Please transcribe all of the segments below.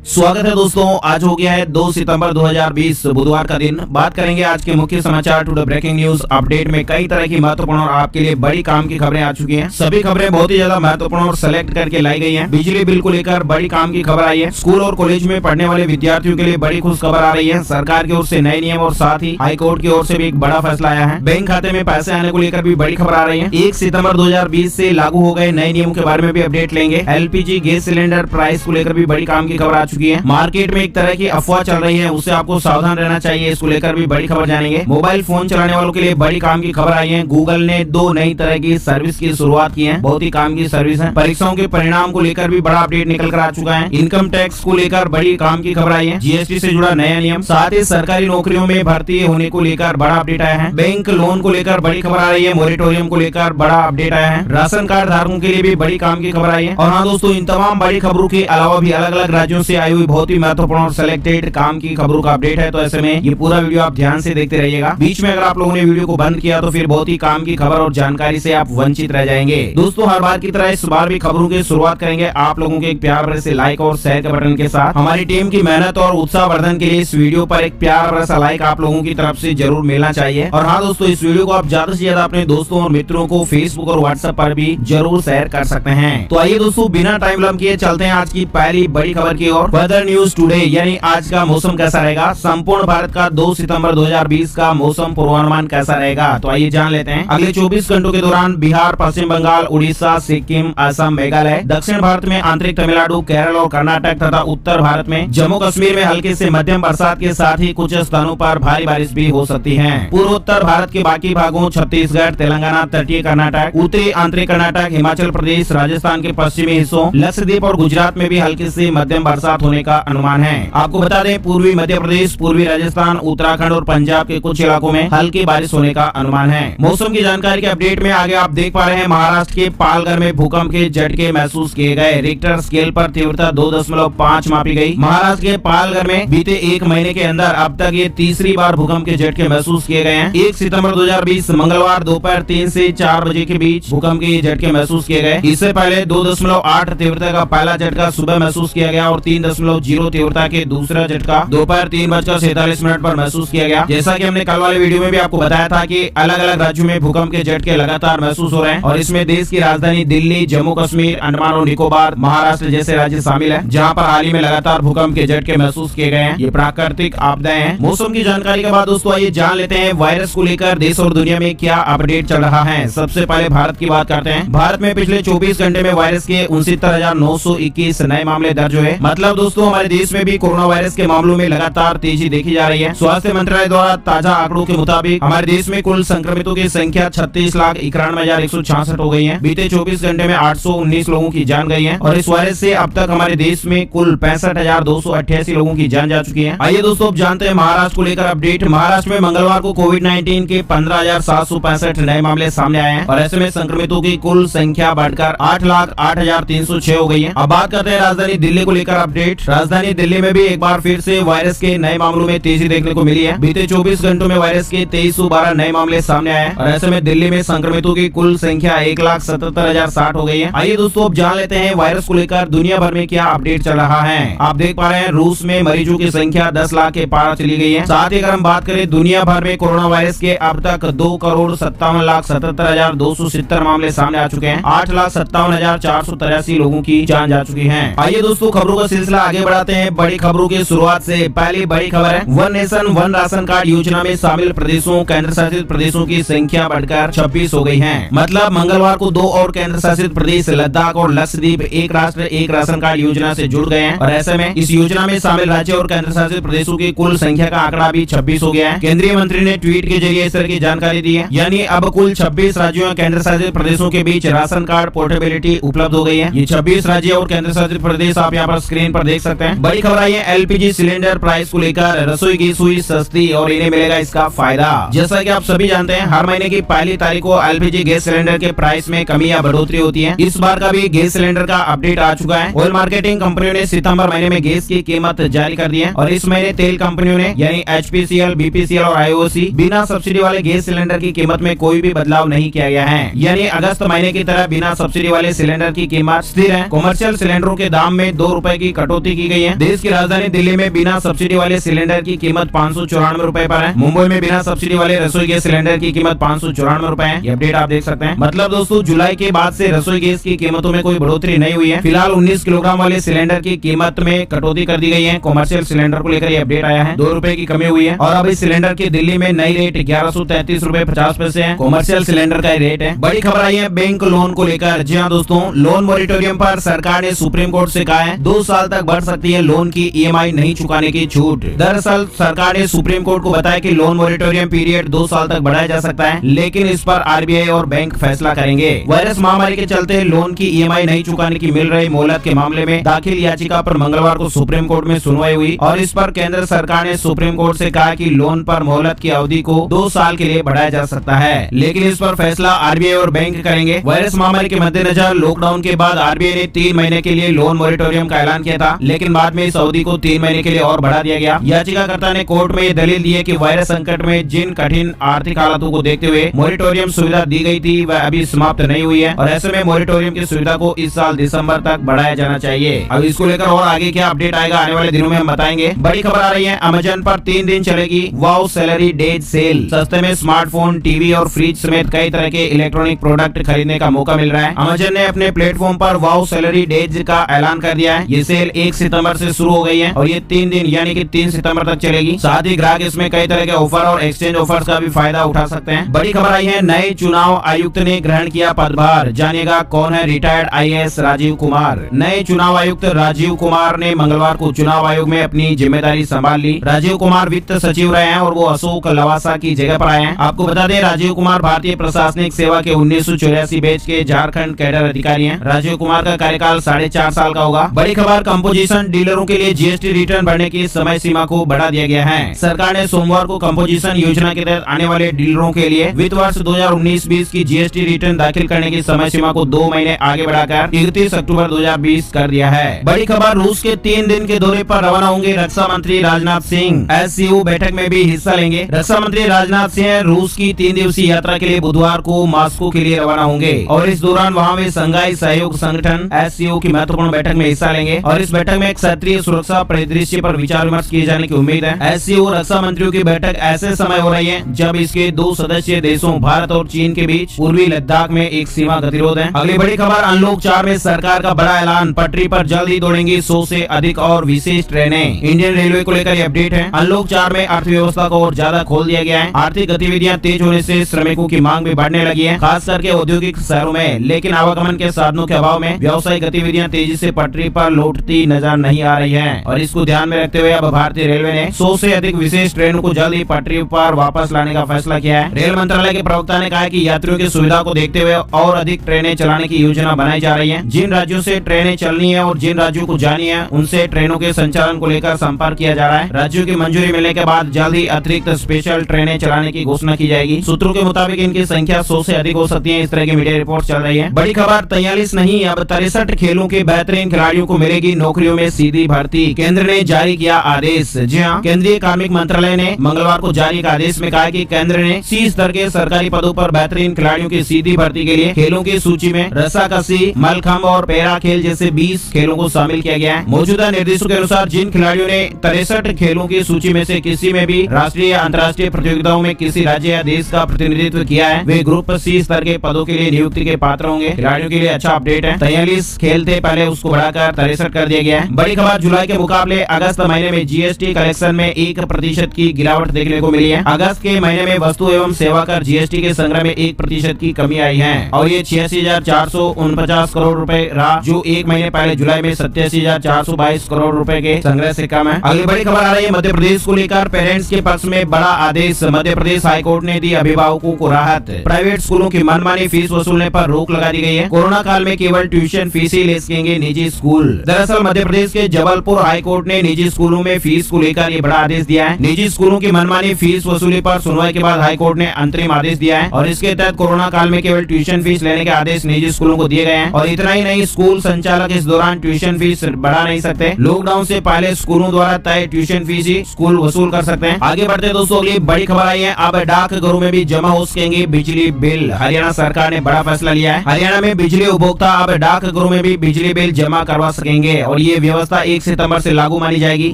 स्वागत है दोस्तों। आज हो गया है 2 सितंबर 2020 बुधवार का दिन। बात करेंगे आज के मुख्य समाचार to the breaking news update में। कई तरह की महत्वपूर्ण और आपके लिए बड़ी काम की खबरें आ चुकी हैं। सभी खबरें बहुत ही ज्यादा महत्वपूर्ण और सेलेक्ट करके लाई गई हैं। बिजली बिल को लेकर बड़ी काम की खबर आई है। स्कूल और कॉलेज में पढ़ने वाले विद्यार्थियों के लिए बड़ी खुश खबर आ रही है। सरकार की ओर से नए नियम और साथ ही हाईकोर्ट की ओर से भी एक बड़ा फैसला आया है। बैंक खाते में पैसे आने को लेकर भी बड़ी खबर आ रही है। 1 सितंबर 2020 से लागू हो गए नए नियमों के बारे में भी अपडेट लेंगे। एलपीजी गैस सिलेंडर प्राइस को लेकर भी बड़ी काम की खबर आ चुकी है। मार्केट में एक तरह की अफवाह चल रही है, उससे आपको सावधान रहना चाहिए। इसको लेकर भी बड़ी खबर जानेंगे। मोबाइल फोन चलाने वालों के लिए बड़ी काम की खबर आई है। गूगल ने 2 नई तरह की सर्विस की शुरुआत की है। बहुत ही काम की सर्विस है। परीक्षाओं के परिणाम को लेकर भी बड़ा अपडेट निकल कर आ चुका है। इनकम टैक्स को लेकर बड़ी काम की खबर आई है। जीएसटी से जुड़ा नया नियम, साथ ही सरकारी नौकरियों में भर्ती होने को लेकर बड़ा अपडेट आया है। बैंक लोन को लेकर बड़ी खबर आ रही है। मोरेटोरियम को लेकर बड़ा अपडेट आया है। राशन कार्ड धारकों के लिए भी बड़ी काम की खबर आई है। और हाँ दोस्तों, इन तमाम बड़ी खबरों के अलावा भी अलग अलग राज्यों से आई हुई बहुत ही महत्वपूर्ण और सिलेक्टेड काम की खबरों का अपडेट है। तो ऐसे में ये पूरा वीडियो आप ध्यान से देखते रहिएगा। बीच में अगर आप लोगों ने वीडियो को बंद किया तो फिर बहुत ही काम की खबर और जानकारी से आप वंचित रह जाएंगे। दोस्तों, हर बार की तरह इस बार भी खबरों की शुरुआत करेंगे आप लोगों के एक प्यार भरे से लाइक और शेयर के बटन के साथ। हमारी टीम की मेहनत और उत्साहवर्धन के लिए इस वीडियो पर एक प्यार भरा सा लाइक आप लोगों की तरफ से जरूर मिलना चाहिए। और हाँ दोस्तों, इस वीडियो को आप ज्यादा से ज्यादा अपने दोस्तों और मित्रों को फेसबुक और व्हाट्सएप पर भी जरूर शेयर कर सकते हैं। तो आइए दोस्तों, बिना टाइम लंब किए चलते हैं आज की पहली बड़ी खबर की ओर। वेदर न्यूज टुडे, यानी आज का मौसम कैसा रहेगा। संपूर्ण भारत का 2 सितंबर 2020 का मौसम पूर्वानुमान कैसा रहेगा, तो आइए जान लेते हैं। अगले 24 घंटों के दौरान बिहार, पश्चिम बंगाल, उड़ीसा, सिक्किम, असम, मेघालय, दक्षिण भारत में आंतरिक तमिलनाडु, केरल और कर्नाटक तथा उत्तर भारत में जम्मू कश्मीर में हल्के से मध्यम बरसात के साथ ही कुछ स्थानों पर भारी बारिश भी हो सकती है। पूर्वोत्तर भारत के बाकी भागों छत्तीसगढ़, तेलंगाना, तटीय कर्नाटक, उत्तरी आंतरिक कर्नाटक, हिमाचल प्रदेश, राजस्थान के पश्चिमी हिस्सों, लक्षद्वीप और गुजरात में भी हल्की से मध्यम बरसात होने का अनुमान है। आपको बता दें, पूर्वी मध्य प्रदेश, पूर्वी राजस्थान, उत्तराखंड और पंजाब के कुछ इलाकों में हल्की बारिश होने का अनुमान है। मौसम की जानकारी के अपडेट में आगे आप देख पा रहे हैं, महाराष्ट्र के पालघर में भूकंप के झटके महसूस किए गए। रिक्टर स्केल पर तीव्रता 2.5 मापी गई। महाराष्ट्र के पालघर में बीते 1 महीने के अंदर अब तक ये तीसरी बार भूकंप के झटके महसूस किए गए हैं। 1 सितंबर 2020 मंगलवार दोपहर 3 से 4 बजे के बीच भूकंप के झटके महसूस किए गए। इससे पहले 2.8 तीव्रता का पहला झटका सुबह महसूस किया गया और 3.0 तीव्रता के दूसरा झटका दोपहर 3:47 पर महसूस किया गया। जैसा कि हमने कल वाले वीडियो में भी आपको बताया था कि अलग अलग राज्यों में भूकंप के झटके लगातार महसूस हो रहे हैं और इसमें देश की राजधानी दिल्ली, जम्मू कश्मीर, अंडमान और निकोबार, महाराष्ट्र जैसे राज्य शामिल है, जहां पर हाल ही में लगातार भूकंप के झटके महसूस किए गए हैं। ये प्राकृतिक आपदाएं हैं। मौसम की जानकारी के बाद दोस्तों आइए जान लेते हैं वायरस को लेकर देश और दुनिया में क्या अपडेट चल रहा है। सबसे पहले भारत की बात करते हैं। भारत में पिछले 24 घंटे में वायरस के 69,921 नए मामले दर्ज हुए। मतलब दोस्तों, हमारे देश में भी कोरोना वायरस के मामलों में लगातार तेजी देखी जा रही है। स्वास्थ्य मंत्रालय द्वारा ताजा आंकड़ों के मुताबिक हमारे देश में कुल संक्रमितों की संख्या 36,91,166 हो गई है। बीते 24 घंटे में 819 लोगों की जान गई है और इस वायरस से अब तक हमारे देश में कुल 65,288 लोगों की जान जा चुकी है। आइए दोस्तों, अब जानते हैं महाराष्ट्र को लेकर अपडेट। महाराष्ट्र में मंगलवार को कोविड-19 के 15,765 नए मामले सामने आए हैं और ऐसे में संक्रमितों की कुल संख्या बढ़कर 8,08,306 हो गई है। अब बात करते हैं राजधानी दिल्ली को लेकर अपडेट। राजधानी दिल्ली में भी एक बार फिर से वायरस के नए मामलों में तेजी देखने को मिली है। बीते 24 घंटों में वायरस के 2312 नए मामले सामने आए हैं और ऐसे में दिल्ली में संक्रमितों की कुल संख्या 1,77,060 हो गई है। आइए दोस्तों, अब जान लेते हैं वायरस को लेकर दुनिया भर में क्या अपडेट चल रहा है। आप देख पा रहे हैं, रूस में मरीजों की संख्या 10 लाख के पार चली गई है। साथ ही अगर हम बात करें दुनिया भर में कोरोना वायरस के अब तक 2,57,77,270 मामले सामने आ चुके हैं। 8,57,483 लोगों की जान जा चुकी है। आइए दोस्तों, खबरों का सिलसिला आगे बढ़ाते हैं। बड़ी खबरों की शुरुआत से पहली बड़ी खबर है, one nation one ration card योजना में शामिल प्रदेशों, केंद्र शासित प्रदेशों की संख्या बढ़कर 26 हो गई है। मतलब मंगलवार को 2 और केंद्र शासित प्रदेश लद्दाख और लक्षद्वीप एक राष्ट्र एक राशन कार्ड योजना से जुड़ गए हैं और ऐसे में इस योजना में शामिल राज्य और केंद्र शासित प्रदेशों की कुल संख्या का आंकड़ा भी 26 हो गया है। केंद्रीय मंत्री ने ट्वीट के जरिए इस तरह की जानकारी दी है, यानी अब कुल 26 राज्यों और केंद्र शासित प्रदेशों के बीच राशन कार्ड पोर्टेबिलिटी उपलब्ध हो गई है। ये 26 राज्य और केंद्र शासित प्रदेश आप यहाँ पर स्क्रीन पर देख सकते हैं। बड़ी खबर आई है एलपीजी सिलेंडर प्राइस को लेकर। रसोई गैस हुई सस्ती और इन्हें मिलेगा इसका फायदा। जैसा कि आप सभी जानते हैं, हर महीने की पहली तारीख को एलपीजी गैस सिलेंडर के प्राइस में कमी या बढ़ोतरी होती है। इस बार का भी गैस सिलेंडर का अपडेट आ चुका है। ऑयल मार्केटिंग कंपनियों ने सितंबर महीने में गैस की कीमत जारी कर दी है और इस महीने तेल कंपनियों ने यानी एचपीसीएल, बीपीसीएल और आईओसी बिना सब्सिडी वाले गैस सिलेंडर की कीमत में कोई भी बदलाव नहीं किया गया है। यानी अगस्त महीने की तरह बिना सब्सिडी वाले सिलेंडर की कीमत स्थिर है। कमर्शियल सिलेंडरों के दाम में 2 रुपए की कटौती कटौती की गई है। देश की राजधानी दिल्ली में बिना सब्सिडी वाले सिलेंडर की कीमत 594 रुपए पर है। मुंबई में बिना सब्सिडी वाले रसोई गैस सिलेंडर की कीमत 594 रुपए है। ये अपडेट आप देख सकते हैं। मतलब दोस्तों जुलाई के बाद से रसोई गैस की कीमतों में कोई बढ़ोतरी नहीं हुई है। फिलहाल 19 किलोग्राम वाले सिलेंडर की कीमत में कटौती कर दी गई है। कॉमर्शियल सिलेंडर को लेकर ये अपडेट आया है। 2 रुपए की कमी हुई है और अब इस सिलेंडर की दिल्ली में नई रेट 1133 रुपए 50 पैसे है। कॉमर्शियल सिलेंडर का रेट है। बड़ी खबर आई है बैंक लोन को लेकर। जी हाँ दोस्तों, लोन मॉरिटोरियम पर सरकार ने सुप्रीम कोर्ट से कहा है 2 साल तक बढ़ सकती है लोन की EMI नहीं चुकाने की छूट। दरअसल सरकार ने सुप्रीम कोर्ट को बताया कि लोन मॉरिटोरियम पीरियड 2 साल तक बढ़ाया जा सकता है, लेकिन इस पर RBI और बैंक फैसला करेंगे। वायरस महामारी के चलते लोन की EMI नहीं चुकाने की मिल रही मोहलत के मामले में दाखिल याचिका पर मंगलवार को सुप्रीम कोर्ट में सुनवाई हुई और इस पर केंद्र सरकार ने सुप्रीम कोर्ट से कहा कि लोन पर मोहलत की अवधि को 2 साल के लिए बढ़ाया जा सकता है, लेकिन इस पर फैसला RBI और बैंक करेंगे। वायरस महामारी के मद्देनजर लॉकडाउन के बाद RBI ने 3 महीने के लिए लोन मॉरिटोरियम का ऐलान किया था, लेकिन बाद में इस अवधि को 3 महीने के लिए और बढ़ा दिया गया। याचिकाकर्ता ने कोर्ट में ये दलील दी है कि वायरस संकट में जिन कठिन आर्थिक हालातों को देखते हुए मॉरिटोरियम सुविधा दी गई थी वह अभी समाप्त नहीं हुई है और ऐसे में मॉरिटोरियम की सुविधा को इस साल दिसंबर तक बढ़ाया जाना चाहिए। अब इसको लेकर और आगे क्या अपडेट आएगा आने वाले दिनों में हम बताएंगे। बड़ी खबर आ रही है, अमेज़न पर 3 दिन चलेगी वाओ सैलरी डेज सेल। सस्ते में स्मार्टफोन, टीवी और फ्रिज समेत कई तरह के इलेक्ट्रॉनिक प्रोडक्ट खरीदने का मौका मिल रहा है। अमेज़न ने अपने प्लेटफॉर्म पर वाओ सैलरी डेज का ऐलान कर दिया है। ये सेल 1 सितंबर से शुरू हो गई है और ये 3 दिन यानी कि 3 सितंबर तक चलेगी। साथ ही ग्राहक इसमें कई तरह के ऑफर और एक्सचेंज ऑफर्स का भी फायदा उठा सकते हैं। बड़ी खबर आई है, नए चुनाव आयुक्त ने ग्रहण किया पदभार। जानिएगा कौन है रिटायर्ड IAS राजीव कुमार। नए चुनाव आयुक्त राजीव कुमार ने मंगलवार को चुनाव आयोग में अपनी जिम्मेदारी संभाल ली। राजीव कुमार वित्त सचिव रहे हैं और वो अशोक लवासा की जगह पर आए हैं। आपको बता दें, राजीव कुमार भारतीय प्रशासनिक सेवा के 1984 बैच के झारखंड कैडर अधिकारी हैं। राजीव कुमार का कार्यकाल 4.5 साल का होगा। बड़ी खबर, कंपोजिशन डीलरों के लिए GST रिटर्न भरने की समय सीमा को बढ़ा दिया गया है। सरकार ने सोमवार को कंपोजिशन योजना के तहत आने वाले डीलरों के लिए वित्त वर्ष 2019-20 की GST रिटर्न दाखिल करने की समय सीमा को 2 महीने आगे बढ़ाकर 31 अक्टूबर 2020 कर दिया है। बड़ी खबर, रूस के 3 दिन के दौरे पर रवाना होंगे रक्षा मंत्री राजनाथ सिंह। SCO बैठक में भी हिस्सा लेंगे। रक्षा मंत्री राजनाथ सिंह रूस की 3 दिवसीय यात्रा के लिए बुधवार को मॉस्को के लिए रवाना होंगे और इस दौरान वहां वे संघाई सहयोग संगठन SCO की महत्वपूर्ण बैठक में हिस्सा लेंगे और इस बैठक में क्षेत्रीय सुरक्षा परिदृश्य पर विचार विमर्श किए जाने की उम्मीद है। SCO रक्षा मंत्रियों की बैठक ऐसे समय हो रही है जब इसके 2 सदस्यीय देशों भारत और चीन के बीच पूर्वी लद्दाख में एक सीमा गतिरोध है। अगली बड़ी खबर, अनलॉक 4 में सरकार का बड़ा ऐलान। पटरी पर जल्द ही दौड़ेंगी 100 से अधिक और विशेष ट्रेनें। इंडियन रेलवे को लेकर अपडेट है। अनलॉक 4 में अर्थव्यवस्था को और ज्यादा खोल दिया गया है। आर्थिक गतिविधियां तेज होने से श्रमिकों की मांग भी बढ़ने लगी है, खास करके औद्योगिक शहरों में, लेकिन आवागमन के साधनों के अभाव में व्यावसायिक गतिविधियां तेजी से पटरी पर लौटती नजर नहीं आ रही है और इसको ध्यान में रखते हुए अब भारतीय रेलवे ने 100 से अधिक विशेष ट्रेनों को जल्द ही पटरी पर वापस लाने का फैसला किया है। रेल मंत्रालय के प्रवक्ता ने कहा कि यात्रियों की सुविधा को देखते हुए और अधिक ट्रेनें चलाने की योजना बनाई जा रही है। जिन राज्यों से ट्रेनें चलनी है और जिन राज्यों को जानी है उनसे ट्रेनों के संचालन को लेकर संपर्क किया जा रहा है। राज्यों की मंजूरी मिलने के बाद जल्द ही अतिरिक्त स्पेशल ट्रेनें चलाने की घोषणा की जाएगी। सूत्रों के मुताबिक इनकी संख्या 100 से अधिक हो सकती है। इस तरह की मीडिया रिपोर्ट चल रही है। बड़ी खबर, 43 नहीं अब 63 खेलों के बेहतरीन खिलाड़ियों को मिलेगी नौकरियों में सीधी भर्ती। केंद्र ने जारी किया आदेश। जी हाँ, केंद्रीय कार्मिक मंत्रालय ने मंगलवार को जारी एक आदेश में कहा कि केंद्र ने C स्तर के सरकारी पदों पर बेहतरीन खिलाड़ियों की सीधी भर्ती के लिए खेलों की सूची में रस्साकशी, मलखंभ और पैरा खेल जैसे 20 खेलों को शामिल किया गया है। मौजूदा निर्देशों के अनुसार जिन खिलाड़ियों ने 63 खेलों की सूची में से किसी में भी राष्ट्रीय या अंतर्राष्ट्रीय प्रतियोगिताओं में किसी राज्य या देश का प्रतिनिधित्व किया है वे ग्रुप C स्तर के पदों के लिए नियुक्ति के पात्र होंगे। खिलाड़ियों के लिए अच्छा अपडेट है। 43 खेल थे पहले, उसको बढ़ाकर 63 कर दिया गया है। बड़ी खबर, जुलाई के मुकाबले अगस्त महीने में GST कलेक्शन में 1% की गिरावट देखने को मिली है। अगस्त के महीने में वस्तु एवं सेवा कर GST के संग्रह में 1% की कमी आई है और ये 86,449 करोड़ रुपए रहा, जो एक महीने पहले जुलाई में 87,422 करोड़ रुपए के संग्रह से कम है। अगली बड़ी खबर आ रही है मध्य प्रदेश को लेकर। पेरेंट्स के पक्ष में बड़ा आदेश। मध्य प्रदेश हाईकोर्ट ने दी अभिभावकों को राहत। प्राइवेट स्कूलों की मनमानी फीस वसूलने पर रोक लगा दी गई है। कोरोना काल में केवल ट्यूशन फीस ही ले सकेंगे निजी स्कूल। दरअसल मध्य प्रदेश के जबलपुर हाईकोर्ट ने निजी स्कूलों में फीस को लेकर ये बड़ा आदेश दिया है। निजी स्कूलों की मनमानी फीस वसूली पर सुनवाई के बाद हाईकोर्ट ने अंतरिम आदेश दिया है और इसके तहत कोरोना काल में केवल ट्यूशन फीस लेने के आदेश निजी स्कूलों को दिए गए हैं। और इतना ही नहीं, स्कूल संचालक इस दौरान ट्यूशन फीस बढ़ा नहीं सकते। लॉकडाउन से पहले स्कूलों द्वारा तय ट्यूशन फीस ही स्कूल वसूल कर सकते हैं। आगे बढ़ते दोस्तों, अगली बड़ी खबर आई है। अब डाकघरों में भी जमा हो सकेंगे बिजली बिल। हरियाणा सरकार ने बड़ा फैसला लिया है। हरियाणा में बिजली उपभोक्ता अब डाकघरों में भी बिजली बिल जमा करवा सकेंगे और ये व्यवस्था 1 सितंबर से लागू मानी जाएगी।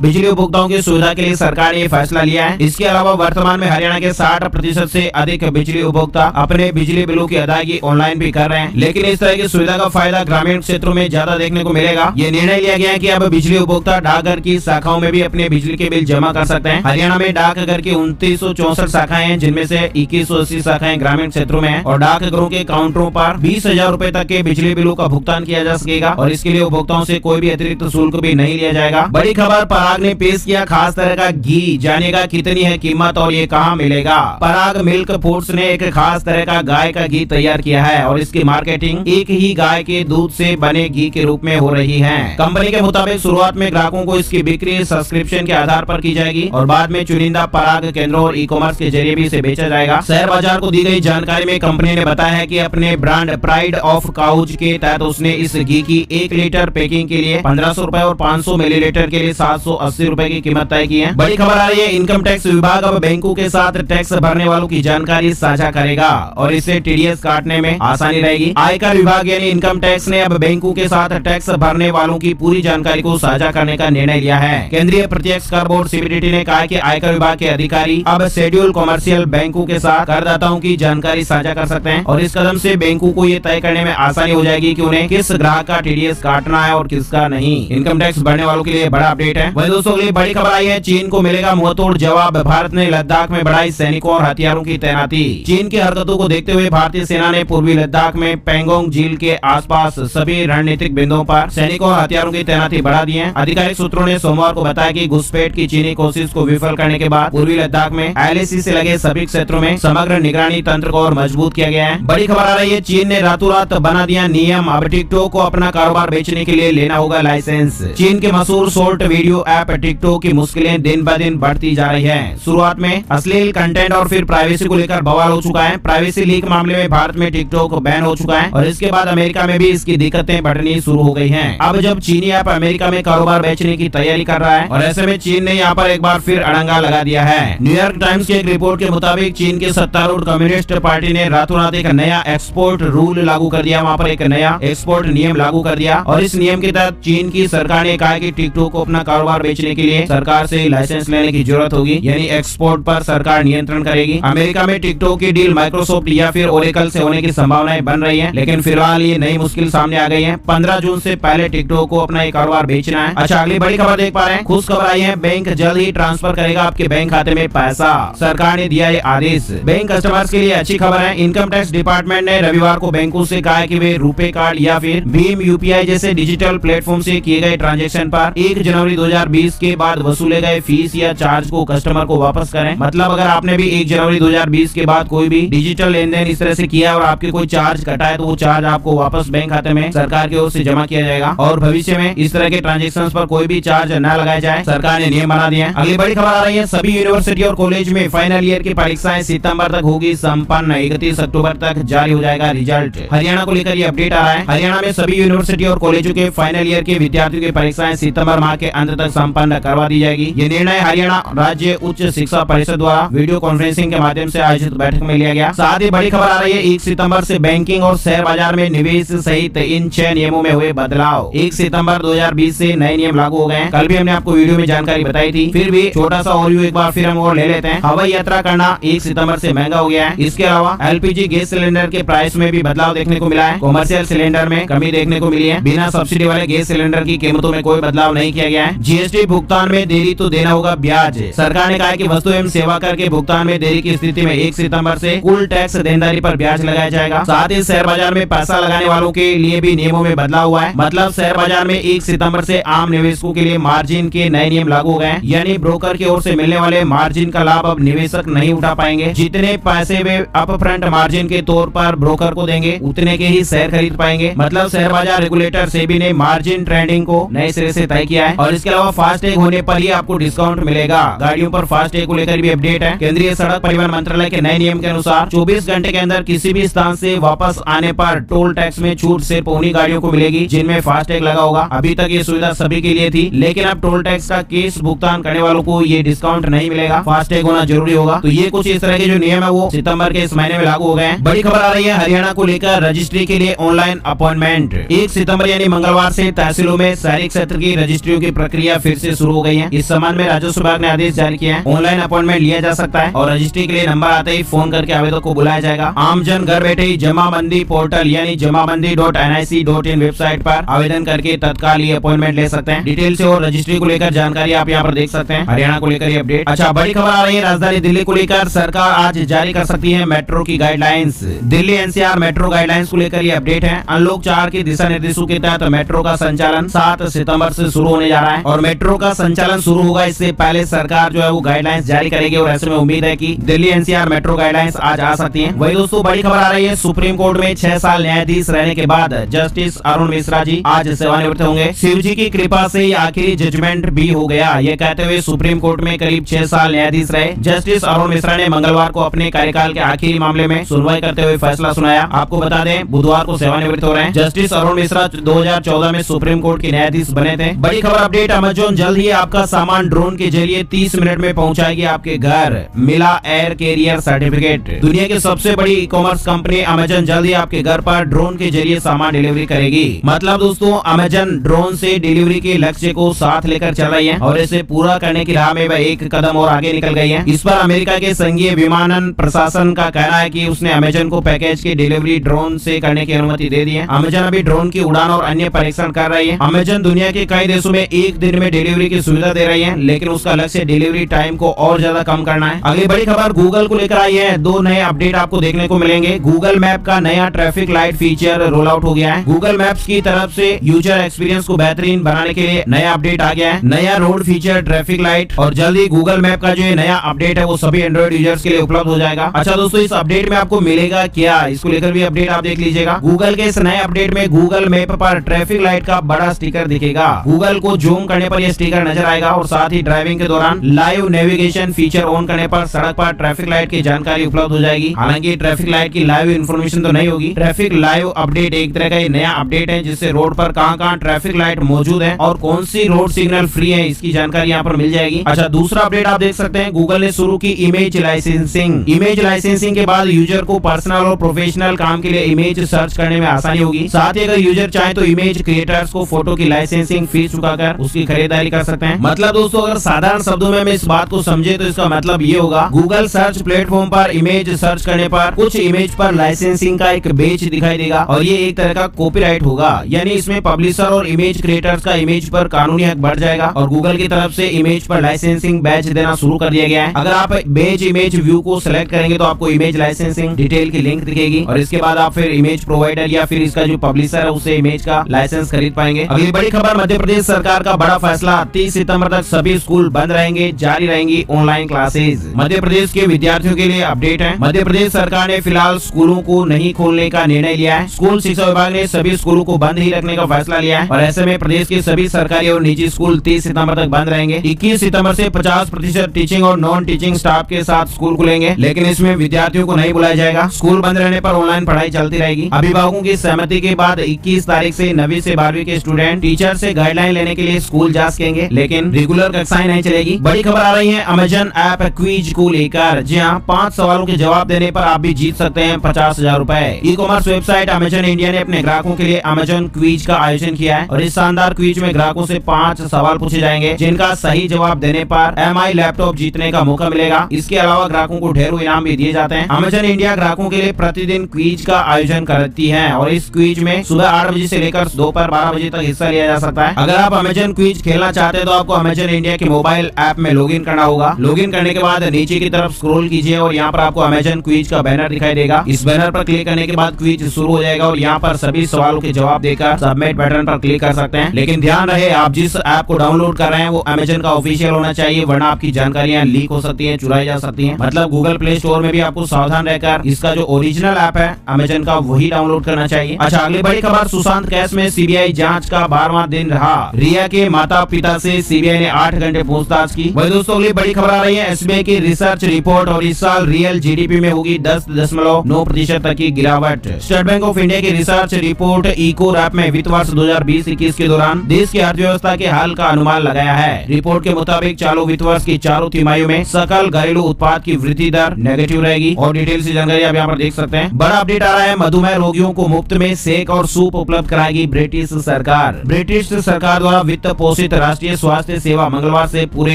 बिजली उपभोक्ताओं की सुविधा के लिए सरकार ने ये फैसला लिया है। इसके अलावा वर्तमान में हरियाणा के 60% से अधिक बिजली उपभोक्ता अपने बिजली बिलों की अदायगी ऑनलाइन भी कर रहे हैं, लेकिन इस तरह की सुविधा का फायदा ग्रामीण क्षेत्रों में ज्यादा देखने को मिलेगा। ये निर्णय लिया गया है कि अब बिजली उपभोक्ता डाकघर की शाखाओं में भी अपने बिजली के बिल जमा कर सकते हैं। हरियाणा में डाकघर की 2964 शाखाएं हैं, जिनमें से 2180 शाखाएं ग्रामीण क्षेत्रों में हैं और डाकघरों के काउंटरों पर 20,000 रूपए तक के बिजली बिलों का भुगतान किया जा सकेगा और इसके लिए उपभोक्ताओं से कोई भी अतिरिक्त शुल्क भी नहीं लिया जाएगा। बड़ी खबर पराग ने पेश किया खास तरह का घी, जानिएगा कितनी है कीमत और ये कहां मिलेगा। पराग मिल्क फूड्स ने एक खास तरह का गाय का घी तैयार किया है और इसकी मार्केटिंग एक ही गाय के दूध से बने घी के रूप में हो रही है। कंपनी के मुताबिक शुरुआत में ग्राहकों को इसकी बिक्री सब्सक्रिप्शन के आधार पर की जाएगी और बाद में चुनिंदा पराग केंद्रों और ई-कॉमर्स के जरिए भी इसे बेचा जाएगा। शेयर बाजार को दी गई जानकारी में कंपनी ने बताया है कि अपने ब्रांड प्राइड ऑफ काउज के तहत उसने इस घी की 1 लीटर पैकिंग के लिए 1500 रूपए और 500 मिलीलीटर के लिए 780 रूपए की कीमत तय की है। बड़ी खबर आ रही है, इनकम टैक्स विभाग अब बैंकों के साथ टैक्स भरने वालों की जानकारी साझा करेगा और इससे टीडीएस काटने में आसानी रहेगी। आयकर विभाग यानी इनकम टैक्स ने अब बैंकों के साथ टैक्स भरने वालों की पूरी जानकारी को साझा करने का निर्णय लिया है। केंद्रीय प्रत्यक्ष कर बोर्ड सीबीडीटी ने कहा कि आयकर विभाग के अधिकारी अब शेड्यूल कमर्शियल बैंकों के साथ करदाताओं की जानकारी साझा कर सकते हैं और इस कदम से बैंकों को ये तय करने में आसानी हो जाएगी कि उन्हें किस ग्राहक का टीडीएस काटना है और किसका नहीं। इनकम टैक्स भरने वालों के लिए बड़ा अपडेट है। वहीं दोस्तों अगली बड़ी खबर आई है, चीन को मिलेगा मुंहतोड़ जवाब। भारत ने लद्दाख में बढ़ाई सैनिकों और हथियारों की तैनाती। चीन की हरकतों को देखते हुए भारतीय सेना ने पूर्वी लद्दाख में पेंगोंग झील के आसपास सभी रणनीतिक बिंदुओं पर सैनिकों और हथियारों की तैनाती बढ़ा दी है। आधिकारिक सूत्रों ने सोमवार को बताया कि घुसपैठ की चीनी कोशिश को विफल करने के बाद पूर्वी लद्दाख में एलएसी से लगे सभी क्षेत्रों में समग्र निगरानी तंत्र को और मजबूत किया गया है। बड़ी खबर आ रही है, चीन ने रातों रात बना दिया नियम, अब टिकटॉक को अपना कारोबार बेचने के लिए लेना होगा लाइसेंस। चीन के मशहूर शॉर्ट वीडियो ऐप टिकटॉक की मुश्किलें दिन ब दिन बढ़ती जा रही है। शुरुआत में अश्लील कंटेंट और फिर प्राइवेसी को लेकर बवाल हो चुका है। प्राइवेसी लीक मामले में भारत में टिकटॉक बैन हो चुका है और इसके बाद अमेरिका में भी इसकी दिक्कतें बढ़नी शुरू हो गई हैं। अब जब चीनी ऐप अमेरिका में कारोबार बेचने की तैयारी कर रहा है और ऐसे में चीन ने यहाँ पर एक बार फिर अड़ंगा लगा दिया है। न्यूयॉर्क टाइम्स की एक रिपोर्ट के मुताबिक चीन की सत्तारूढ़ कम्युनिस्ट पार्टी ने रातों रात एक नया एक्सपोर्ट रूल लागू कर दिया। वहाँ पर एक नया एक्सपोर्ट नियम लागू कर दिया और इस नियम के तहत चीन की सरकार ने कहा कि टिकटॉक को अपना कारोबार बेचने के लिए सरकार से लाइसेंस लेने की जरूरत होगी, यानी एक्सपोर्ट पर सरकार नियंत्रण करेगी। अमेरिका में टिकटॉक की डील माइक्रोसॉफ्ट या फिर ओरेकल से होने की संभावनाएं बन रही है, लेकिन फिलहाल ये नई मुश्किल सामने आ गई है। 15 जून से पहले टिकटॉक को अपना कारोबार बेचना है। अच्छा, अगली बड़ी खबर देख पा रहे हैं, खुश खबर आई है, बैंक जल्द ही ट्रांसफर करेगा आपके बैंक खाते में पैसा। सरकार ने दिया ये आदेश। बैंक कस्टमर्स के लिए अच्छी खबर है। इनकम टैक्स डिपार्टमेंट ने रविवार को बैंकों से कहा है कि वे रुपे कार्ड या फिर भीम यूपीआई जैसे डिजिटल प्लेटफॉर्म से किए गए ट्रांजैक्शन पर 1 जनवरी 2020 के बाद वसूले गए फीस या चार्ज को कस्टमर को वापस करें। मतलब अगर आपने भी 1 जनवरी 2020 के बाद कोई भी डिजिटल लेन देन इस तरह से किया और आपके कोई चार्ज कटा है तो वो चार्ज आपको वापस बैंक खाते में सरकार की ओर से जमा किया जाएगा और भविष्य में इस तरह के ट्रांजेक्शन पर कोई भी चार्ज न लगाया जाए, सरकार ने नियम बना दिए हैं। अगली बड़ी खबर आ रही है, सभी यूनिवर्सिटी और कॉलेज में फाइनल ईयर की परीक्षाएं सितंबर तक होगी संपन्न। 31 अक्टूबर तक जारी हो जाएगा रिजल्ट। हरियाणा को लेकर ये अपडेट आ रहा है। हरियाणा में सभी यूनिवर्सिटी और कॉलेजों के फाइनल ईयर के विद्यार्थियों की परीक्षाएं सितंबर माह के अंत तक संपन्न करवा दी जाएगी। ये निर्णय हरियाणा राज्य उच्च शिक्षा परिषद द्वारा वीडियो कॉन्फ्रेंसिंग के माध्यम से आयोजित बैठक में लिया गया। साथ ही बड़ी खबर आ रही है, 1 सितंबर से बैंकिंग और शेयर बाजार में निवेश सहित इन 6 नियमों में हुए बदलाव। 1 सितंबर 2020 से नए नियम लागू हो गए हैं। कल भी हमने आपको वीडियो में जानकारी बताई थी, फिर भी छोटा सा ओवरव्यू एक बार फिर हम और ले लेते हैं। हवाई यात्रा करना 1 सितंबर से महंगा हो गया है। इसके अलावा एलपीजी गैस सिलेंडर के प्राइस में भी बदलाव देखने को मिला है। कॉमर्शियल सिलेंडर में कमी देखने को मिली है। बिना सब्सिडी वाले गैस सिलेंडर की कीमतों में कोई बदलाव नहीं किया गया है। जीएसटी भुगतान में देरी तो देना होगा ब्याज। सरकार ने कहा है कि वस्तु एवं सेवा कर के भुगतान में देरी की स्थिति में 1 सितंबर से कुल टैक्स देनदारी पर ब्याज लगाया जाएगा। साथ ही शेयर बाजार में पैसा लगाने वालों के लिए भी नियमों में बदलाव हुआ है। मतलब शेयर बाजार में 1 सितंबर से आम निवेशकों के लिए मार्जिन के नए नियम लागू हो गए हैं, यानी ब्रोकर की ओर से मिलने वाले मार्जिन का लाभ अब निवेशक नहीं उठा पाएंगे। जितने पैसे वे अपफ्रंट मार्जिन के तौर पर ब्रोकर को देंगे उतने के ही शेयर खरीद पाएंगे। मतलब शेयर बाजार रेगुलेटर सेबी ने मार्जिन ट्रेडिंग को नए सिरे से तय किया है और इसके अलावा फास्टैग होने पर ही आपको डिस्काउंट मिलेगा। गाड़ियों पर फास्टैग को लेकर भी अपडेट है। केंद्रीय सड़क परिवहन मंत्रालय के नए नियम के अनुसार 24 घंटे के अंदर किसी भी स्थान से वापस आने पर टोल टैक्स में छूट सिर्फ उन्हीं गाड़ियों को मिलेगी जिनमें फास्टैग लगा होगा। अभी तक ये सुविधा सभी के लिए थी, लेकिन अब टोल टैक्स का केस भुगतान करने वालों को ये डिस्काउंट नहीं मिलेगा, फास्टैग होना जरूरी होगा। तो ये कुछ इस तरह के जो नियम है वो सितंबर के इस महीने में लागू हो गए हैं। बड़ी खबर आ रही है, हरियाणा को लेकर रजिस्ट्री के लिए ऑनलाइन अपॉइंटमेंट 1 सितंबर यानी मंगलवार से तहसीलों घरेलू में शहरी क्षेत्र की रजिस्ट्रियों की प्रक्रिया फिर से शुरू हो गई है। इस संबंध में राजस्व विभाग ने आदेश जारी किया है। ऑनलाइन अपॉइंटमेंट लिया जा सकता है और रजिस्ट्री के लिए नंबर आते ही फोन करके आवेदक को बुलाया जाएगा। आमजन घर बैठे ही जमाबंदी पोर्टल यानी जमाबंदी.nic.in वेबसाइट पर आवेदन करके तत्काल ही अपॉइंटमेंट ले सकते हैं। डिटेल से और रजिस्ट्री को लेकर जानकारी आप यहाँ पर देख सकते हैं। हरियाणा को लेकर ये अपडेट। अच्छा, बड़ी खबर आ रही है राजधानी दिल्ली को लेकर। सरकार आज जारी कर सकती है मेट्रो की guidelines. Delhi NCR metro guidelines को लेकर ये अपडेट है। अनलॉक 4 के दिशा निर्देशों के तहत मेट्रो का संचालन 7 सितंबर से शुरू होने जा रहा है और मेट्रो का संचालन शुरू होगा इससे पहले सरकार जो है वो गाइडलाइंस जारी करेगी और ऐसे में उम्मीद है कि दिल्ली एनसीआर मेट्रो गाइडलाइंस आज आ सकती है। वही दोस्तों बड़ी खबर आ रही है, सुप्रीम कोर्ट में 6 साल न्यायाधीश रहने के बाद जस्टिस अरुण मिश्रा जी आज सेवानिवृत्त होंगे। शिव जी की कृपा से आखिरी जजमेंट भी हो गया, ये कहते हुए सुप्रीम कोर्ट में करीब 6 साल न्यायाधीश रहे जस्टिस अरुण मिश्रा ने मंगलवार को अपने कार्यकाल के आखिरी मामले में सुनवाई करते हुए फैसला सुनाया। आपको बता दें बुधवार को सेवानिवृत्त हो रहे हैं। जस्टिस अरुण मिश्रा 2014 में सुप्रीम कोर्ट के न्यायाधीश बने थे। बड़ी खबर अपडेट, अमेज़न जल्द ही आपका सामान ड्रोन के जरिए 30 मिनट में पहुंचाएगी आपके घर। मिला एयर कैरियर सर्टिफिकेट। दुनिया की सबसे बड़ी ई कॉमर्स कंपनी अमेज़न जल्द ही आपके घर पर ड्रोन के जरिए सामान डिलीवरी करेगी। मतलब दोस्तों अमेज़न ड्रोन से डिलीवरी के लक्ष्य को साथ लेकर चल रही है और इसे पूरा करने की राह में वह एक कदम और आगे निकल गई है। इस पर अमेरिका के संघीय विमानन प्रशासन का कहना है कि उसने अमेज़न को पैकेज की डिलीवरी ड्रोन से करने की अनुमति दे दी है। अमेज़न अभी ड्रोन की उड़ान और अन्य परीक्षण कर रही है। अमेज़न दुनिया के कई देशों में एक दिन में डिलीवरी की सुविधा दे रही है, लेकिन उसका लक्ष्य डिलीवरी टाइम को और ज्यादा कम करना है। अगली बड़ी खबर गूगल को लेकर आई है। 2 नए अपडेट आपको देखने को मिलेंगे। गूगल मैप का नया traffic light feature roll out हो गया है। गूगल मैप्स की तरफ से यूजर एक्सपीरियंस को बेहतरीन बनाने के लिए नया अपडेट आ गया है, नया रोड फीचर ट्रैफिक लाइट। और जल्दी गूगल मैप का जो नया अपडेट है वो सभी एंड्रॉइड यूजर्स के लिए उपलब्ध हो जाएगा। अच्छा दोस्तों, इस अपडेट में आपको मिलेगा क्या, इसको लेकर भी अपडेट आप देख लीजिएगा। गूगल के इस नए अपडेट में गूगल मैप पर ट्रैफिक लाइट का बड़ा स्टिकर दिखेगा। गूगल को जूम करने पर यह स्टिकर नजर आएगा और साथ ही ड्राइविंग के दौरान लाइव नेविगेशन फीचर ऑन करने पर सड़क पर ट्रैफिक लाइट की जानकारी उपलब्ध हो जाएगी। हालांकि ट्रैफिक लाइट की लाइव इन्फॉर्मेशन तो नहीं होगी। ट्रैफिक लाइव अपडेट एक तरह का नया अपडेट है जिससे रोड पर कहां-कहां ट्रैफिक लाइट मौजूद है और कौन सी रोड सिग्नल फ्री है इसकी जानकारी यहाँ पर मिल जाएगी। अच्छा, दूसरा अपडेट आप देख सकते हैं, गूगल ने शुरू की इमेज लाइसेंसिंग। इमेज लाइसेंसिंग के बाद यूजर को पर्सनल और प्रोफेशनल काम के लिए इमेज सर्च करने में आसानी होगी। साथ ही अगर यूजर चाहे तो इमेज क्रिएटर्स को फोटो की लाइसेंसिंग फीस चुकाकर उसकी खरीदारी कर सकते हैं। मतलब दोस्तों अगर साधारण शब्दों में हम इस बात को समझे तो इसका मतलब ये होगा, गूगल सर्च प्लेटफॉर्म पर इमेज सर्च करने पर कुछ इमेज पर लाइसेंसिंग का एक बेच दिखाई देगा और ये एक तरह का कॉपीराइट होगा, यानी इसमें पब्लिशर और इमेज क्रिएटर्स का इमेज पर कानूनी हक बढ़ जाएगा और गूगल की तरफ से इमेज पर लाइसेंसिंग बैच देना शुरू कर दिया गया है। अगर आप बेच इमेज व्यू को सिलेक्ट करेंगे तो आपको इमेज लाइसेंसिंग डिटेल की लिंक दिखेगी और इसके बाद आप फिर इमेज प्रोवाइडर या फिर इसका जो पब्लिशर है उससे इमेज का लाइसेंस खरीद पाएंगे। अगली बड़ी खबर, मध्य प्रदेश सरकार का बड़ा फैसला, 30 सितंबर तक सभी स्कूल बंद रहेंगे, जारी रहेंगी ऑनलाइन क्लासेज। मध्य प्रदेश के विद्यार्थियों के लिए अपडेट है। मध्य प्रदेश सरकार ने फिलहाल स्कूलों को नहीं खोलने का निर्णय लिया है। स्कूल शिक्षा विभाग ने सभी स्कूलों को बंद ही रखने का फैसला लिया है और ऐसे में प्रदेश के सभी सरकारी और निजी स्कूल 30 सितंबर तक बंद रहेंगे। 21 सितंबर से 50% टीचिंग और नॉन टीचिंग स्टाफ के साथ स्कूल खुलेंगे, लेकिन इसमें विद्यार्थियों को नहीं बुलाया जाएगा। स्कूल बंद रहने पर ऑनलाइन पढ़ाई चलती रहेगी। अभिभावकों की सहमति के बाद 21 तारीख से 9वीं से 12वीं के स्टूडेंट टीचर से गाइडलाइन लेने के लिए स्कूल जा सकेंगे, लेकिन रेगुलर कक्षाएं नहीं चलेगी। बड़ी खबर आ रही है अमेज़न ऐप क्विज को लेकर। जी हां, 5 सवालों के जवाब देने पर आप भी जीत सकते हैं 50,000 रुपए। E commerce website Amazon India ने अपने ग्राहकों के लिए अमेज़न क्विज का आयोजन किया है और इस शानदार क्विज में ग्राहकों से 5 सवाल पूछे जाएंगे जिनका सही जवाब देने पर MI लैपटॉप जीतने का मौका मिलेगा। इसके अलावा ग्राहकों को ढेरों इनाम भी दिए जाते हैं। अमेज़न इंडिया ग्राहकों के लिए प्रतिदिन क्विज का आयोजन करती है और इस क्विज में सुबह 8 बजे से लेकर दोपहर 12 बजे तक हिस्सा लिया जा सकता है। अगर आप अमेज़न क्विज खेलना चाहते हैं तो आपको अमेज़न इंडिया के मोबाइल ऐप में लॉगिन करना होगा। लॉगिन करने के बाद नीचे की तरफ स्क्रॉल कीजिए और यहाँ पर आपको अमेज़न क्विज का बैनर दिखाई देगा। इस बैनर पर क्लिक करने के बाद क्विज शुरू हो जाएगा और यहाँ पर सभी सवालों के जवाब देकर सबमिट बटन पर क्लिक कर सकते हैं। लेकिन ध्यान रहे, आप जिस ऐप को डाउनलोड कर रहे हैं वो अमेज़न का ऑफिशियल होना चाहिए, वरना आपकी जानकारियां लीक हो सकती हैं, चुराई जा सकती हैं। मतलब गूगल प्ले स्टोर में भी आपको सावधान रहकर इसका जो ओरिजिनल ऐप है अमेज़न का वही डाउनलोड करना चाहिए। अच्छा, अगली बड़ी खबर, सुशांत केस में सीबीआई जांच का 12वां दिन रहा। रिया के माता पिता से सीबीआई ने 8 घंटे पूछताछ की। वही दोस्तों अगली बड़ी खबर आ रही है एसबीआई की रिसर्च रिपोर्ट और इस साल रियल जीडीपी में होगी 10.9% तक की गिरावट। स्टेट बैंक ऑफ इंडिया की रिसर्च रिपोर्ट इको रैप में वित्त वर्ष 2020-21 के दौरान देश की अर्थव्यवस्था के हाल का अनुमान लगाया है। रिपोर्ट के मुताबिक चालू वित्त वर्ष की चारों तिमाहियों में सकल घरेलू उत्पाद की वृद्धि दर नेगेटिव रहेगी और डिटेल से जानकारी आप यहाँ पर देख सकते हैं। बड़ा अपडेट आ रहा है, मधुमेह रोगियों को मुफ्त में शेक और सूप उपलब्ध कराएगी ब्रिटिश सरकार। खबर, ब्रिटिश सरकार द्वारा वित्त पोषित राष्ट्रीय स्वास्थ्य सेवा मंगलवार से पूरे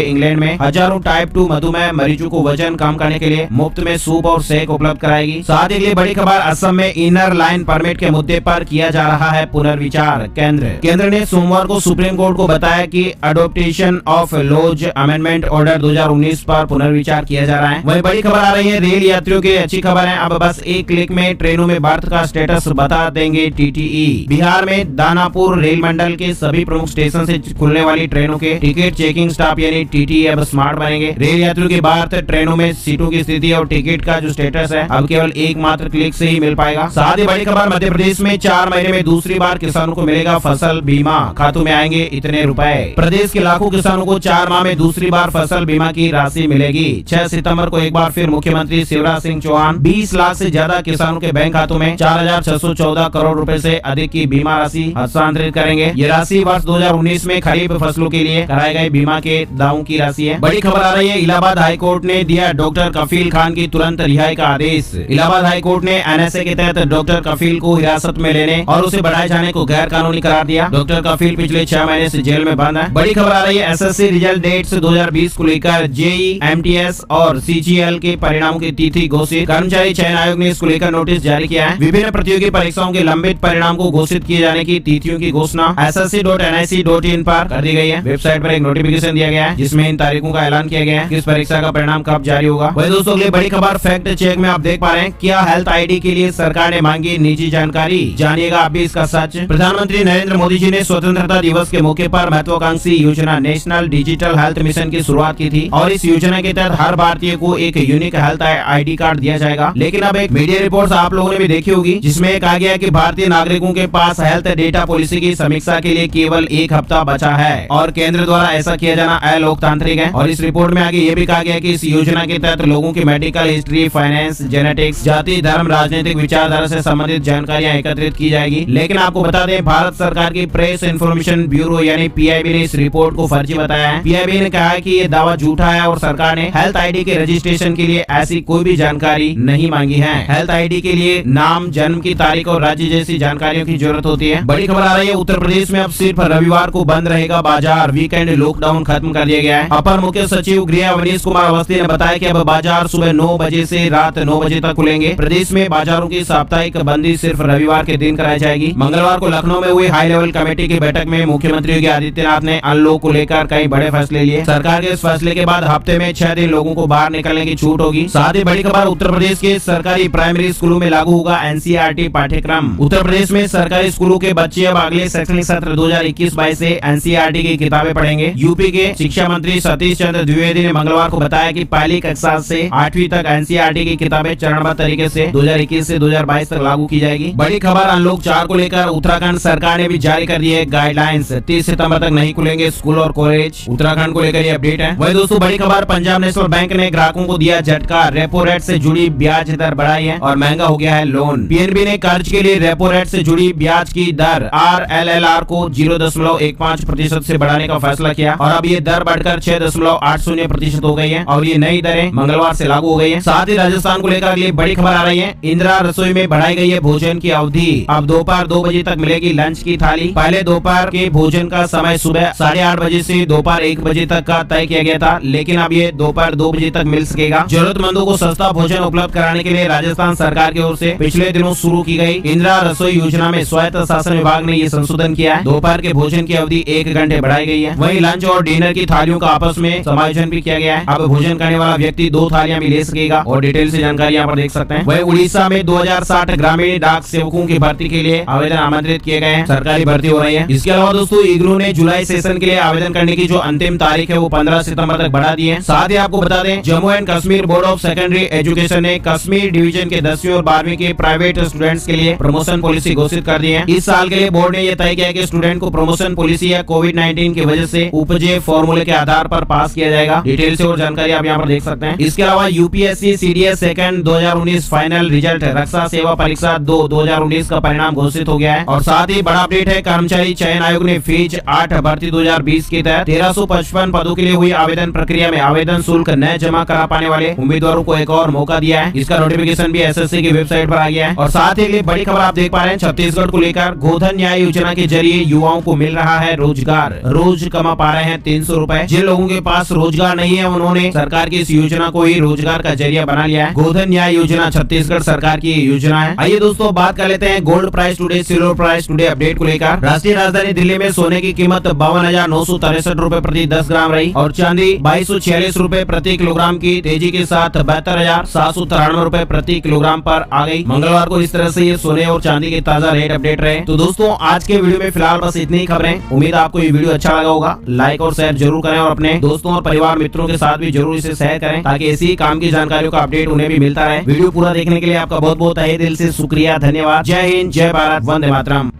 इंग्लैंड में हजारों टाइप 2 मधुमेह मरीजों को वजन कम करने के लिए मुफ्त में सूप और शेक उपलब्ध कराएगी। साथ ही बड़ी खबर, असम में इनर लाइन परमिट के मुद्दे पर किया जा रहा है पुनर्विचार। केंद्र ने सोमवार को सुप्रीम कोर्ट को बताया कि adoption of laws amendment order 2019 पर पुनर्विचार किया जा रहा है। वही बड़ी खबर आ रही है रेल यात्रियों की अच्छी खबर है, अब बस एक क्लिक में ट्रेनों में बर्थ का स्टेटस बता देंगे टीटीई। बिहार में दानापुर रेल मंडल के सभी प्रमुख स्टेशन से खुलने वाली ट्रेनों के टिकट चेकिंग स्टाफ यानी टीटीई अब स्मार्ट बनेंगे। रेल यात्रियों की बात, ट्रेनों में सीटों की स्थिति और टिकट का जो स्टेटस है अब केवल एकमात्र क्लिक से ही मिल पाएगा। साथ ही बड़ी खबर, मध्य प्रदेश में 4 महीने में दूसरी बार किसानों को मिलेगा फसल बीमा, खातों में आएंगे इतने रुपए। प्रदेश के लाखों किसानों को 4 माह में दूसरी बार फसल बीमा की राशि मिलेगी। 6 सितंबर को एक बार फिर मुख्यमंत्री शिवराज सिंह चौहान 20 लाख से ज्यादा किसानों के बैंक खातों में 4,614 करोड़ रुपए से अधिक की बीमा राशि हस्तांतरित करेंगे। ये राशि वर्ष 2019 में खरीफ फसलों के लिए कराए गए बीमा के दावों की राशि है। बड़ी खबर आ रही है, इलाहाबाद हाईकोर्ट ने दिया डॉक्टर कफील खान की तुरंत रिहाई का आदेश। इलाहाबाद हाईकोर्ट ने एनएसए के तहत डॉक्टर कफील को हिरासत में लेने और उसे बढ़ाए जाने को गैर कानूनी करार दिया। डॉक्टर कफील पिछले 6 महीने से जेल में बंद है। बड़ी खबर आ रही है, एसएससी रिजल्ट डेट्स 2020 को लेकर जेई, एमटीएस और सीजीएल के परिणामों की तिथि घोषित। कर्मचारी चयन आयोग ने इसको लेकर नोटिस जारी किया है। विभिन्न प्रतियोगी परीक्षाओं के लंबित परिणाम को घोषित किए जाने की तिथियों की घोषणा ssc.nic.in पर कर दी गई है। वेबसाइट पर एक नोटिफिकेशन दिया गया है जिसमें इन तारीखों का ऐलान किया गया है, किस परीक्षा का परिणाम कब जारी होगा। वही दोस्तों अगली बड़ी खबर, फैक्ट चेक में आप देख पा रहे हैं, क्या हेल्थ आईडी के लिए सरकार ने मांगी निजी जानकारी, जानिएगा आप भी इसका सच। प्रधानमंत्री नरेंद्र मोदी जी ने स्वतंत्रता दिवस के मौके पर महत्वाकांक्षी योजना नेशनल डिजिटल हेल्थ मिशन की शुरुआत की थी और इस योजना के तहत हर भारतीय को एक यूनिक हेल्थ आईडी कार्ड दिया जाएगा। लेकिन अब एक मीडिया रिपोर्ट आप लोगों ने भी देखी होगी जिसमें कहा गया कि भारतीय नागरिकों के पास हेल्थ डेटा पॉलिसी की समीक्षा के लिए केवल 1 हफ्ता बचा है और केंद्र द्वारा ऐसा किया जाना अलोकतांत्रिक है। और इस रिपोर्ट में आगे ये भी कहा गया कि इस योजना के तहत लोगों की मेडिकल हिस्ट्री, फाइनेंस, जेनेटिक्स, जाति, धर्म, राजनीतिक विचारधारा से संबंधित जानकारियां एकत्रित की जाएगी। लेकिन आपको बता दें, भारत सरकार की प्रेस इन्फॉर्मेशन ब्यूरो यानी पीआईबी ने इस रिपोर्ट को फर्जी बताया है। पीआईबी ने कहा है कि ये दावा झूठा है और सरकार ने हेल्थ आईडी के रजिस्ट्रेशन के लिए ऐसी कोई भी जानकारी नहीं मांगी है। हेल्थ आईडी के लिए नाम, जन्म की तारीख और राज्य जैसी जानकारियों की जरूरत होती है। बड़ी खबर आ रही है, उत्तर प्रदेश में अब सिर्फ रविवार को बंद रहेगा बाजार, वीकेंड लॉकडाउन खत्म कर दिया गया है। अपर मुख्य सचिव गृह अवनीश कुमार अवस्थी ने बताया कि अब बाजार सुबह 9 बजे से रात 9 बजे तक खुलेंगे। प्रदेश में बाजारों की साप्ताहिक बंदी सिर्फ रविवार के दिन कराई जाएगी। मंगलवार को लखनऊ में हुई हाई लेवल कमेटी की बैठक में मुख्यमंत्री योगी आदित्यनाथ ने अनलॉक को लेकर कई बड़े फैसले लिए। सरकार के इस फैसले के बाद हफ्ते में 6 दिन लोगों को बाहर निकलने की छूट होगी। साथ ही बड़ी खबर, उत्तर प्रदेश के सरकारी प्राइमरी स्कूलों में लागू होगा एनसीईआरटी पाठ्यक्रम। उत्तर प्रदेश में सरकारी स्कूलों के बच्चे अब अगले शैक्षणिक सत्र 2021-22 से एनसीईआरटी की किताबें पढ़ेंगे। यूपी के शिक्षा मंत्री सतीश चंद्र द्विवेदी ने मंगलवार को बताया कि पहली कक्षा से 8वीं तक एनसीईआरटी की किताबें चरणबद्ध तरीके से 2021 से 2022 तक लागू की जाएगी। बड़ी खबर, अनलॉक 4 को लेकर उत्तराखंड सरकार ने भी जारी कर दी है गाइडलाइंस। 30 सितंबर तक नहीं खुलेंगे स्कूल और कॉलेज। उत्तराखंड को लेकर ये अपडेट है। वही दोस्तों बड़ी खबर, पंजाब नेशनल बैंक ने ग्राहकों को दिया झटका, रेपो रेट से जुड़ी ब्याज दर बढ़ाई है और महंगा हो गया है लोन। पीएनबी ने कर्ज के लिए रेपो रेट से जुड़ी ब्याज की दर RLLR को 0.15% से बढ़ाने का फैसला किया और अब ये दर बढ़कर 6.80% हो गई है और ये नई दरें मंगलवार से लागू हो गई है। साथ ही राजस्थान को लेकर अगली बड़ी खबर आ रही है, इंदिरा रसोई में बढ़ाई गई है भोजन की अवधि। अब दोपहर 2 बजे तक मिलेगी लंच की थाली। पहले दोपहर के भोजन का समय सुबह 8:30 बजे से दोपहर 1 बजे तक का तय किया गया था, लेकिन अब ये दोपहर 2 बजे तक मिल सकेगा। जरूरतमंदों को सस्ता भोजन उपलब्ध कराने के लिए राजस्थान सरकार की ओर से पिछले दिनों शुरू की गई इंदिरा रसोई योजना में स्वायत्त शासन विभाग ने ये संशोधन किया है। दोपहर के भोजन की अवधि 1 घंटे बढ़ाई गई है। वहीं लंच और डिनर की थालियों का आपस में समायोजन भी किया गया है। अब भोजन करने वाला व्यक्ति 2 थालियां भी ले सकेगा और डिटेल से जानकारी यहाँ पर देख सकते हैं। वहीं उड़ीसा में 2060 ग्रामीण डाक सेवकों की भर्ती के लिए आवेदन आमंत्रित किए गए हैं। सरकारी भर्ती हो रही है। इसके अलावा दोस्तों इग्नू ने जुलाई सेशन के लिए आवेदन करने की जो अंतिम तारीख है वो 15 सितंबर तक बढ़ा दी है। साथ ही आपको बता दें, Jammu and Kashmir board of secondary education ने कश्मीर डिवीजन के 10वीं और 12वीं के प्राइवेट स्टूडेंट्स के लिए प्रमोशन पॉलिसी घोषित कर दी है। इस साल के लिए बोर्ड ने यह तय किया कि स्टूडेंट को प्रमोशन पॉलिसी या कोविड-19 की वजह से उपजे फॉर्मूले के आधार पर पास किया जाएगा। डिटेल से और जानकारी आप यहाँ पर देख सकते हैं। इसके अलावा UPSC CDS second 2019 final result रक्षा सेवा परीक्षा 2 2019 का परिणाम घोषित हो गया है। और साथ ही बड़ा अपडेट है, कर्मचारी चयन आयोग ने फेज 8 भर्ती 2020 के तहत 1355 पदों के लिए हुई आवेदन प्रक्रिया में आवेदन शुल्क न जमा करा पाने वाले उम्मीदवारों को एक और मौका दिया है। इसका नोटिफिकेशन भी एसएससी की वेबसाइट पर आ गया है। और साथ ही बड़ी खबर आप देख पा रहे हैं, छत्तीसगढ़ को लेकर गोधन न्याय योजना के जरिए युवाओं को मिल रहा है रोजगार, रोज कमा पा रहे हैं 300 रूपए। जिन लोगों के पास रोजगार नहीं है उन्होंने सरकार की इस योजना को ही रोजगार का जरिया बना लिया है। गोधन न्याय योजना छत्तीसगढ़ सरकार की योजना है। आइए दोस्तों बात कर लेते हैं gold price today, silver price today update को लेकर। राष्ट्रीय राजधानी दिल्ली में सोने की कीमत 52,963 रूपए प्रति 10 ग्राम रही और चांदी 2246 रूपए प्रति किलोग्राम की तेजी के साथ 72,793 रूपए प्रति किलोग्राम पर आ गई। मंगलवार को इस तरह से ये सोने और चांदी के ताजा रेट अपडेट रहे। तो दोस्तों आज के वीडियो में फिलहाल बस इतनी ही खबरें। उम्मीद है आपको ये वीडियो अच्छा लगा होगा। लाइक और शेयर जरूर करें और अपने दोस्तों और परिवार मित्रों के साथ भी जरूर इसे शेयर करें ताकि ऐसी काम की जानकारियों का अपडेट उन्हें भी मिलता रहे। वीडियो पूरा देखने के लिए आपका बहुत बहुत तहे दिल से शुक्रिया, धन्यवाद। जय हिंद, जय भारत, वंदे मातरम।